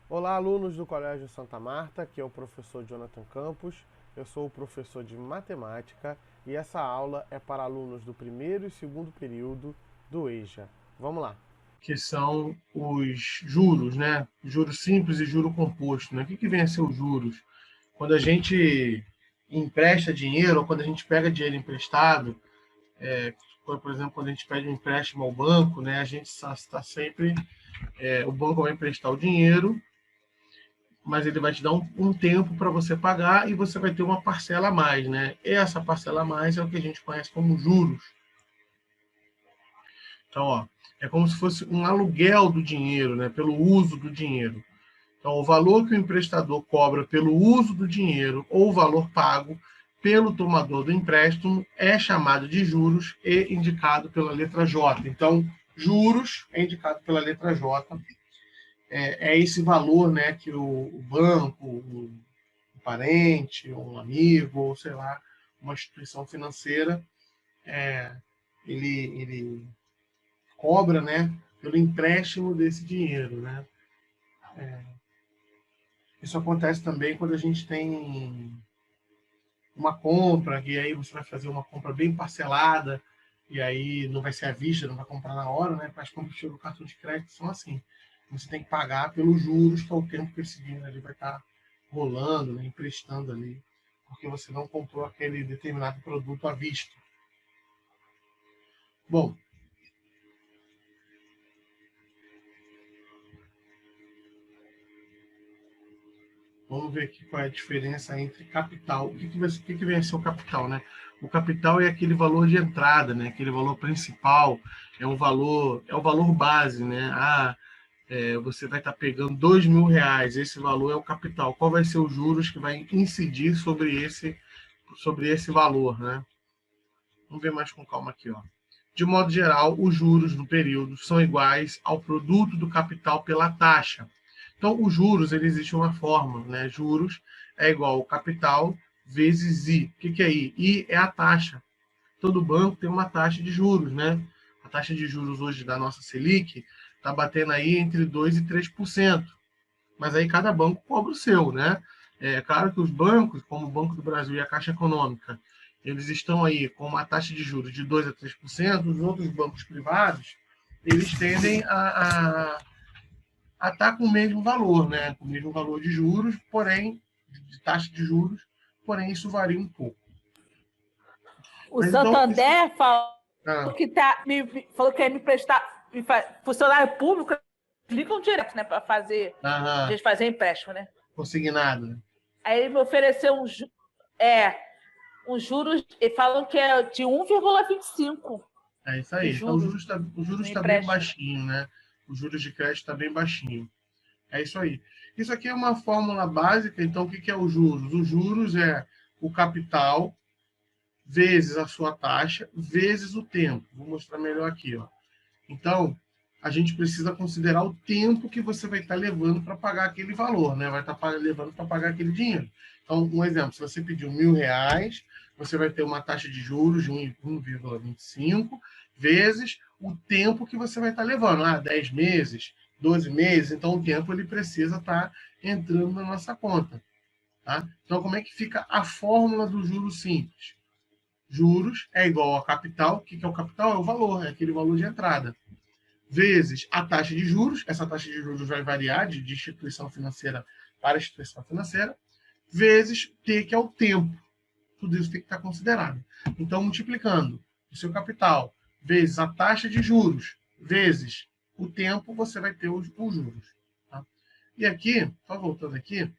Olá, alunos do Colégio Santa Marta, aqui é o professor Jonathan Campos. Eu sou o professor de matemática e essa aula é para alunos do primeiro e segundo período do EJA. Vamos lá. Que são os juros, né? Juros simples e juro composto, né? O que vem a ser os juros? Quando a gente empresta dinheiro ou quando a gente pega dinheiro emprestado, por exemplo, quando a gente pede um empréstimo ao banco, né? A gente está sempre, o banco vai emprestar o dinheiro, mas ele vai te dar um tempo para você pagar e você vai ter uma parcela a mais, né? E essa parcela a mais é o que a gente conhece como juros. Então, ó, é como se fosse um aluguel do dinheiro, né? Pelo uso do dinheiro. Então, o valor que o emprestador cobra pelo uso do dinheiro ou o valor pago pelo tomador do empréstimo é chamado de juros e indicado pela letra J. Então, juros é indicado pela letra J. É esse valor, né, que o banco, um parente, um amigo, ou sei lá, uma instituição financeira, ele cobra, né, pelo empréstimo desse dinheiro, né? Isso acontece também quando a gente tem uma compra, e aí você vai fazer uma compra bem parcelada, e aí não vai ser à vista, não vai comprar na hora, né? As compras pelo cartão de crédito são assim. Você tem que pagar pelos juros, que é o tempo que esse dinheiro ali vai estar rolando, né? Emprestando ali, porque você não comprou aquele determinado produto à vista. Bom, vamos ver aqui qual é a diferença entre capital. O que vem a ser o capital, né? O capital é aquele valor de entrada, né? Aquele valor principal, é o valor base, né? Você vai estar pegando R$ 2.000, esse valor é o capital. Qual vai ser os juros que vai incidir sobre esse valor, né? Vamos ver mais com calma aqui, ó. De modo geral, os juros no período são iguais ao produto do capital pela taxa. Então, os juros, ele existe uma fórmula, né? Juros é igual ao capital vezes I. O que é I? I é a taxa. Todo banco tem uma taxa de juros, né? A taxa de juros hoje da nossa Selic está batendo aí entre 2% e 3%. Mas aí cada banco cobra o seu, né? É claro que os bancos, como o Banco do Brasil e a Caixa Econômica, eles estão aí com uma taxa de juros de 2% a 3%. Os outros bancos privados, eles tendem a estar com o mesmo valor, né? Com o mesmo valor de juros, porém, de taxa de juros, porém isso varia um pouco. O Mas então, isso. Santander falou Ah, falou que ia me prestar. Funcionário público ligam direto, né? Para fazer. A aham, gente fazer empréstimo, né? consignado, né? Aí ele me ofereceu uns juros, e falam que é de 1,25 É isso de aí. Então, juros o juros no está bem empréstimo. baixinho, né? O juros de crédito está bem baixinho. É isso aí. Isso aqui é uma fórmula básica. Então, o que é os juros? Os juros é o capital vezes a sua taxa vezes o tempo. Vou mostrar melhor aqui, ó. Então, a gente precisa considerar o tempo que você vai estar levando para pagar aquele valor, né? Vai estar levando para pagar aquele dinheiro. Então, um exemplo, se você pediu R$ 1.000, você vai ter uma taxa de juros de 1,25 vezes o tempo que você vai estar levando. 10 meses, 12 meses, então o tempo ele precisa estar entrando na nossa conta. Tá? Então, como é que fica a fórmula do juros simples? Juros é igual a capital. O que é o capital? É o valor, é aquele valor de entrada vezes a taxa de juros, essa taxa de juros vai variar de instituição financeira para instituição financeira, vezes T, que é o tempo. Tudo isso tem que estar considerado. Então, multiplicando o seu capital vezes a taxa de juros, vezes o tempo, você vai ter os juros. Tá? E aqui, só voltando aqui,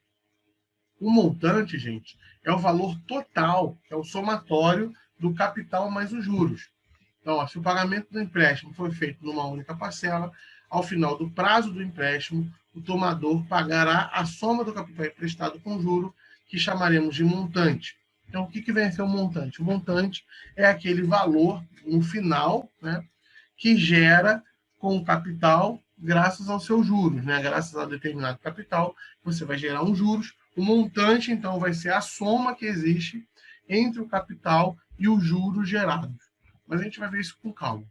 o montante, gente, é o valor total, é o somatório do capital mais os juros. Então, ó, se o pagamento do empréstimo foi feito numa única parcela, ao final do prazo do empréstimo, o tomador pagará a soma do capital emprestado com juro, que chamaremos de montante. Então, o que vem a ser o montante? O montante é aquele valor no final, né, que gera com o capital graças aos seus juros, né? Graças a determinado capital, você vai gerar um juros. O montante, então, vai ser a soma que existe entre o capital e os juros gerados. Mas a gente vai ver isso com calma.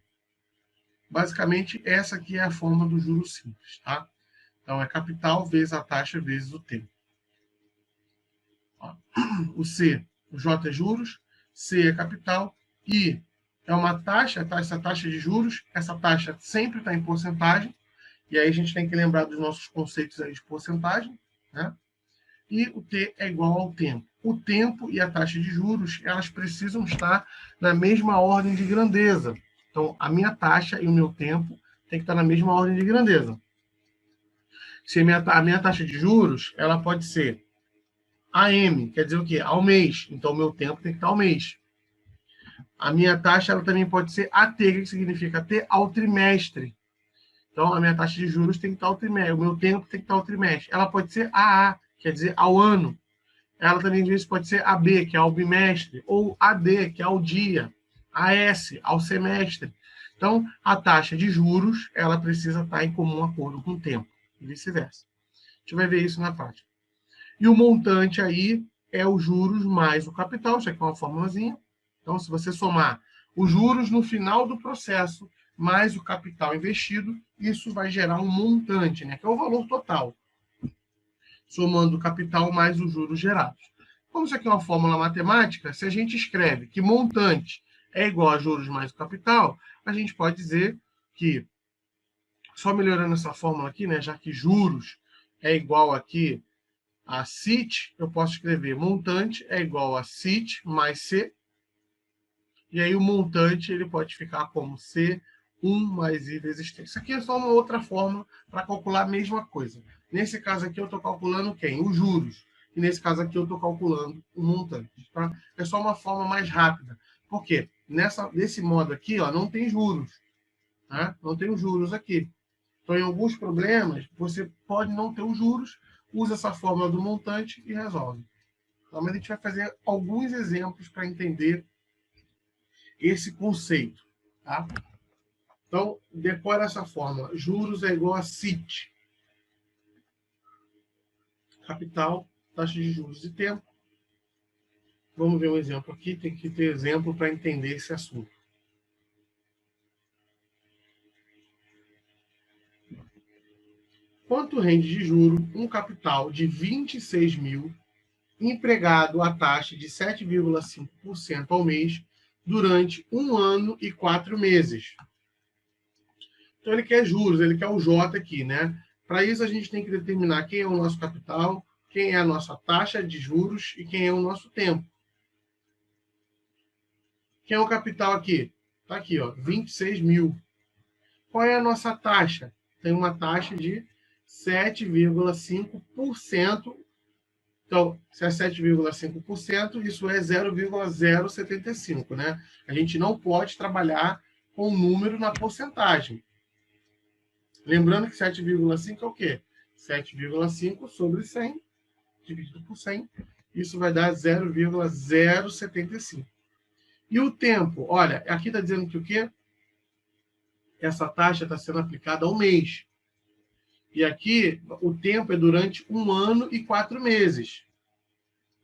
Basicamente, essa aqui é a forma do juros simples, tá? Então, é capital vezes a taxa vezes o tempo. Ó, o C, o J é juros, C é capital, I é uma taxa, essa taxa de juros, essa taxa sempre está em porcentagem, e aí a gente tem que lembrar dos nossos conceitos aí de porcentagem, né? E o T é igual ao tempo. O tempo e a taxa de juros, elas precisam estar na mesma ordem de grandeza. Então, a minha taxa e o meu tempo tem que estar na mesma ordem de grandeza. Se a minha taxa de juros, ela pode ser AM, quer dizer o quê? Ao mês. Então, o meu tempo tem que estar ao mês. A minha taxa, ela também pode ser AT, que significa AT ao trimestre. Então, a minha taxa de juros tem que estar ao trimestre. O meu tempo tem que estar ao trimestre. Ela pode ser AA, quer dizer ao ano. Ela também, às vezes, pode ser AB, que é ao bimestre, ou AD, que é ao dia, AS, ao semestre. Então, a taxa de juros, ela precisa estar em comum acordo com o tempo, e vice-versa. A gente vai ver isso na prática. E o montante aí é os juros mais o capital, isso aqui é uma formulazinha. Então, se você somar os juros no final do processo, mais o capital investido, isso vai gerar um montante, né? Que é o valor total. Somando o capital mais os juros gerados. Como isso aqui é uma fórmula matemática, se a gente escreve que montante é igual a juros mais o capital, a gente pode dizer que, só melhorando essa fórmula aqui, né, já que juros é igual aqui a CIT, eu posso escrever montante é igual a CIT mais C, e aí o montante ele pode ficar como C1 mais I vezes T. Isso aqui é só uma outra fórmula para calcular a mesma coisa. Nesse caso aqui eu estou calculando quem? Os juros. E nesse caso aqui eu estou calculando o montante. Tá? É só uma forma mais rápida. Por quê? Nesse modo aqui, ó, não tem juros. Tá? Não tem os juros aqui. Então, em alguns problemas, você pode não ter os juros, usa essa fórmula do montante e resolve. Então, mas a gente vai fazer alguns exemplos para entender esse conceito. Tá? Então, decora essa fórmula. Juros é igual a CIT. Capital, taxa de juros e tempo. Vamos ver um exemplo aqui. Tem que ter exemplo para entender esse assunto. Quanto rende de juro um capital de 26 mil empregado a taxa de 7,5% ao mês durante 1 ano e 4 meses? Então, ele quer juros, ele quer o J aqui, né? Para isso, a gente tem que determinar quem é o nosso capital, quem é a nossa taxa de juros e quem é o nosso tempo. Quem é o capital aqui? Está aqui, ó, 26 mil. Qual é a nossa taxa? Tem uma taxa de 7,5%. Então, se é 7,5%, isso é 0,075, né? A gente não pode trabalhar com o número na porcentagem. Lembrando que 7,5 é o quê? 7,5 sobre 100, dividido por 100. Isso vai dar 0,075. E o tempo? Olha, aqui está dizendo que o quê? Essa taxa está sendo aplicada ao mês. E aqui, o tempo é durante 1 ano e 4 meses.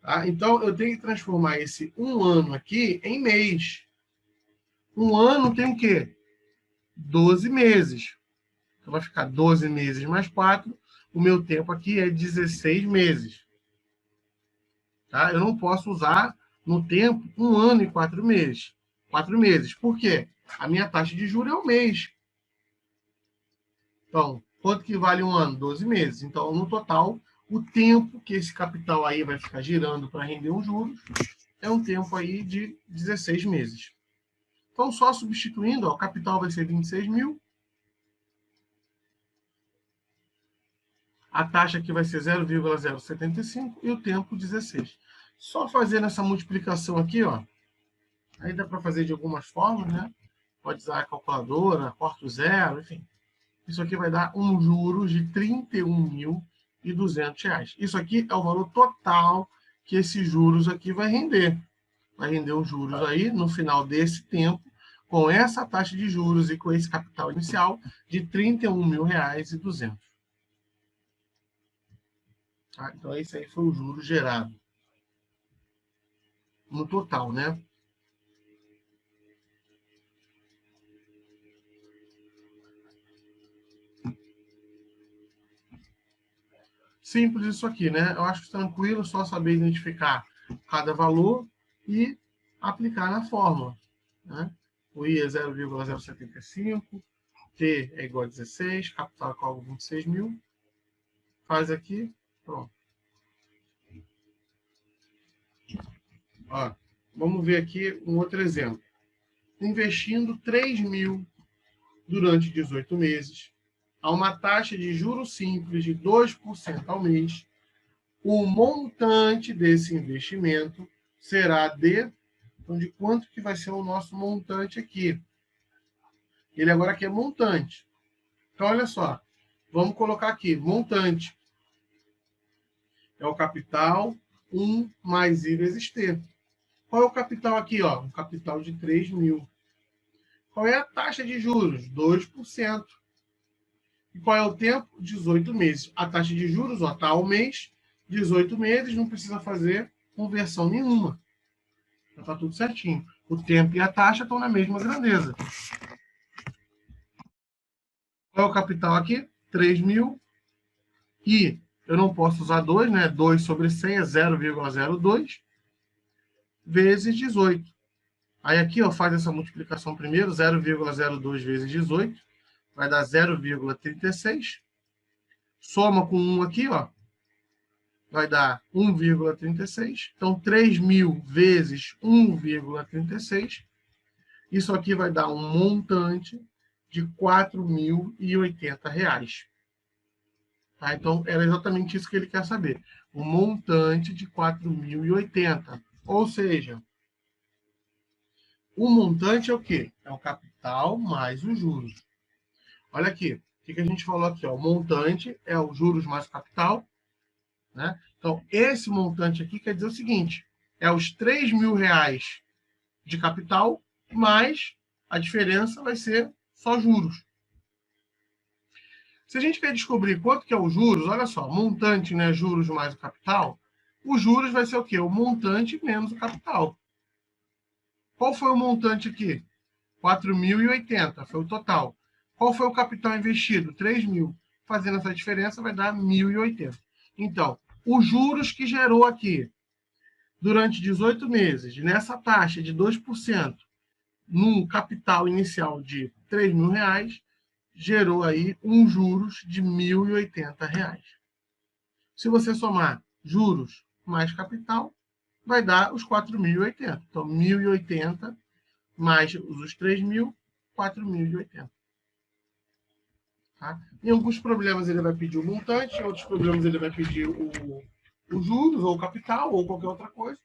Tá? Então, eu tenho que transformar esse 1 ano aqui em mês. 1 ano tem o quê? 12 meses. Então, vai ficar 12 meses mais 4. O meu tempo aqui é 16 meses. Tá? Eu não posso usar no tempo 1 ano e 4 meses. 4 meses. Por quê? A minha taxa de juros é um mês. Então, quanto que vale 1 ano? 12 meses. Então, no total, o tempo que esse capital aí vai ficar girando para render os juros é um tempo aí de 16 meses. Então, só substituindo, ó, o capital vai ser 26 mil. A taxa aqui vai ser 0,075 e o tempo 16. Só fazendo essa multiplicação aqui, ó, aí dá para fazer de algumas formas, né? Pode usar a calculadora, corta o zero, enfim. Isso aqui vai dar um juros de R$ 31.200. Isso aqui é o valor total que esse juros aqui vai render. Vai render os juros aí no final desse tempo, com essa taxa de juros e com esse capital inicial de R$ 31.200. Tá? Então, esse aí foi o juros gerado no total, né? Simples isso aqui, né? Eu acho tranquilo, só saber identificar cada valor e aplicar na fórmula, né? O I é 0,075, T é igual a 16, capital é igual a 26 mil. Faz aqui, pronto. Ó, vamos ver aqui um outro exemplo. Investindo 3 mil durante 18 meses, a uma taxa de juros simples de 2% ao mês, o montante desse investimento será de... Então, de quanto que vai ser o nosso montante aqui? Ele agora aqui é montante. Então, olha só. Vamos colocar aqui, montante. É o capital 1 mais I vezes T. Qual é o capital aqui? Ó? Um capital de 3 mil. Qual é a taxa de juros? 2%. E qual é o tempo? 18 meses. A taxa de juros está ao mês, 18 meses, não precisa fazer conversão nenhuma. Está tudo certinho. O tempo e a taxa estão na mesma grandeza. Qual é o capital aqui? 3 mil. E eu não posso usar 2, né? 2 sobre 100 é 0,02 vezes 18. Aí aqui, ó, faz essa multiplicação primeiro, 0,02 vezes 18, vai dar 0,36. Soma com 1 aqui, ó, vai dar 1,36. Então, 3 mil vezes 1,36. Isso aqui vai dar um montante de R$ 4.080. Tá? Então, era exatamente isso que ele quer saber. O montante de 4.080. Ou seja, o montante é o quê? É o capital mais os juros. Olha aqui, o que a gente falou aqui? Ó? O montante é os juros mais o capital. Né? Então, esse montante aqui quer dizer o seguinte, é os R$ 3.000 de capital, mais a diferença vai ser só juros. Se a gente quer descobrir quanto que é os juros, olha só, montante, né, juros mais o capital, os juros vai ser o quê? O montante menos o capital. Qual foi o montante aqui? 4.080, foi o total. Qual foi o capital investido? 3 mil. Fazendo essa diferença vai dar 1.080. Então, os juros que gerou aqui durante 18 meses, nessa taxa de 2%, num capital inicial de R$ 3.000, gerou aí um juros de R$ 1.080. Se você somar juros mais capital, vai dar os 4.080. Então, 1.080 mais os 3 mil, 4.080. Tá? Em alguns problemas ele vai pedir o montante, em outros problemas ele vai pedir os juros, ou o capital, ou qualquer outra coisa.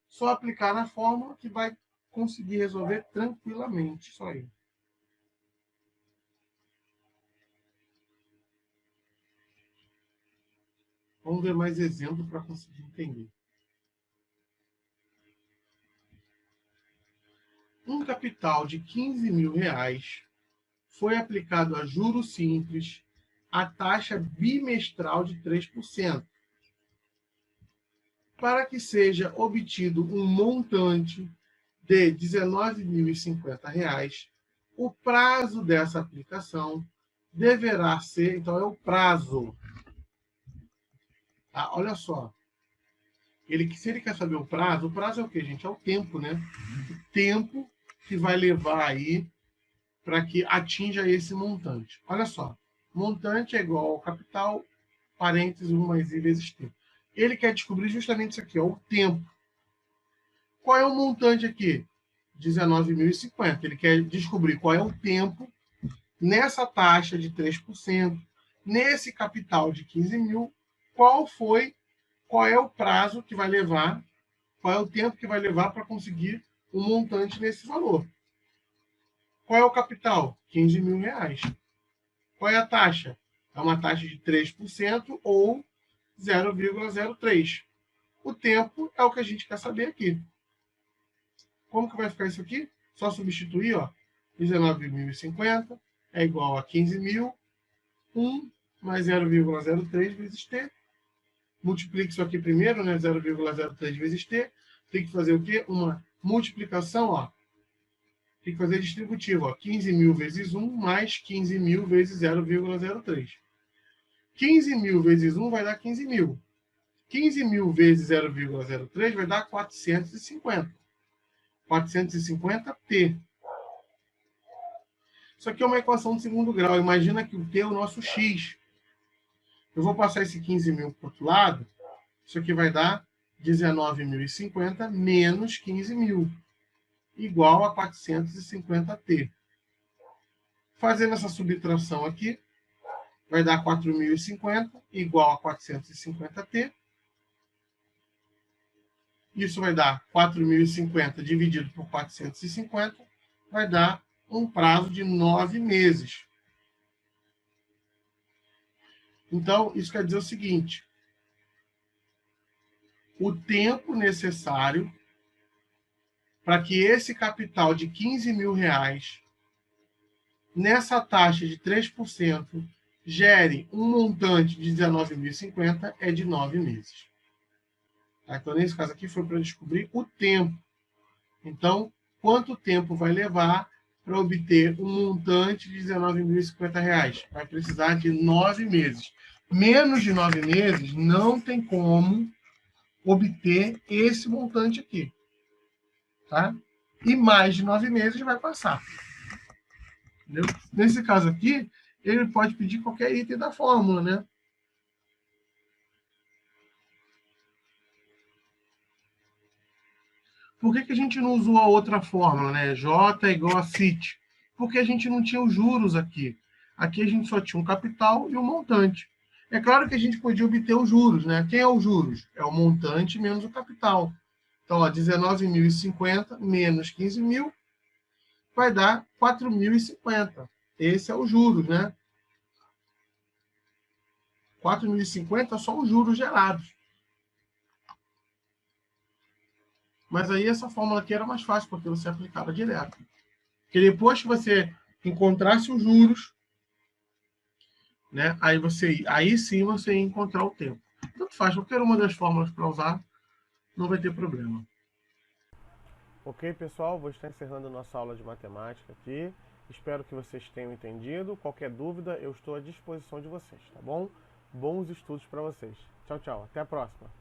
Só aplicar na fórmula que vai conseguir resolver tranquilamente isso aí. Vamos ver mais exemplo para conseguir entender. Um capital de R$ 15.000 foi aplicado a juros simples a taxa bimestral de 3%. Para que seja obtido um montante de R$ 19.050, o prazo dessa aplicação deverá ser... Então, é o prazo. Ah, olha só. Se ele quer saber o prazo é o quê, gente? É o tempo, né? O tempo que vai levar aí para que atinja esse montante. Olha só. Montante é igual ao capital, parênteses, 1 mais I vezes T. Ele quer descobrir justamente isso aqui, ó, o tempo. Qual é o montante aqui? 19.050. Ele quer descobrir qual é o tempo nessa taxa de 3%, nesse capital de 15 mil, qual é o prazo que vai levar, qual é o tempo que vai levar para conseguir um montante nesse valor. Qual é o capital? R$ 15.000. Qual é a taxa? É uma taxa de 3% ou 0,03. O tempo é o que a gente quer saber aqui. Como que vai ficar isso aqui? Só substituir, ó. 19.050 é igual a 15 mil, 1 mais 0,03 vezes T. Multiplique isso aqui primeiro, né? 0,03 vezes T. Tem que fazer o quê? Uma multiplicação, ó. Tem que fazer distributivo, ó. 15 mil vezes 1 mais 15 mil vezes 0,03. 15 mil vezes 1 vai dar 15 mil. 15 mil vezes 0,03 vai dar 450. 450t. Isso aqui é uma equação de segundo grau. Imagina que o t é o nosso x. Eu vou passar esse 15 mil para o outro lado. Isso aqui vai dar 19.050 menos 15 mil, igual a 450t. Fazendo essa subtração aqui, vai dar 4.050 igual a 450t. Isso vai dar 4.050 dividido por 450, vai dar um prazo de 9 meses. Então, isso quer dizer o seguinte: o tempo necessário para que esse capital de 15 mil reais, nessa taxa de 3%, gere um montante de 19.050 é de 9 meses. Então, nesse caso aqui, foi para descobrir o tempo. Então, quanto tempo vai levar para obter um montante de R$19.050? Vai precisar de 9 meses. Menos de 9 meses, não tem como obter esse montante aqui. Tá? E mais de 9 meses vai passar. Entendeu? Nesse caso aqui, ele pode pedir qualquer item da fórmula, né? Por que a gente não usou a outra fórmula, né? J igual a CIT? Porque a gente não tinha os juros aqui. Aqui a gente só tinha um capital e um montante. É claro que a gente podia obter os juros, né? Quem é os juros? É o montante menos o capital. Então, 19.050 menos 15 mil vai dar 4.050. Esse é os juros, né? 4.050 são os juros gerados. Mas aí essa fórmula aqui era mais fácil, porque você aplicava direto. Porque depois que você encontrasse os juros, né, aí sim você ia encontrar o tempo. Tanto faz, qualquer uma das fórmulas para usar, não vai ter problema. Ok, pessoal, vou estar encerrando nossa aula de matemática aqui. Espero que vocês tenham entendido. Qualquer dúvida, eu estou à disposição de vocês, tá bom? Bons estudos para vocês. Tchau, tchau. Até a próxima.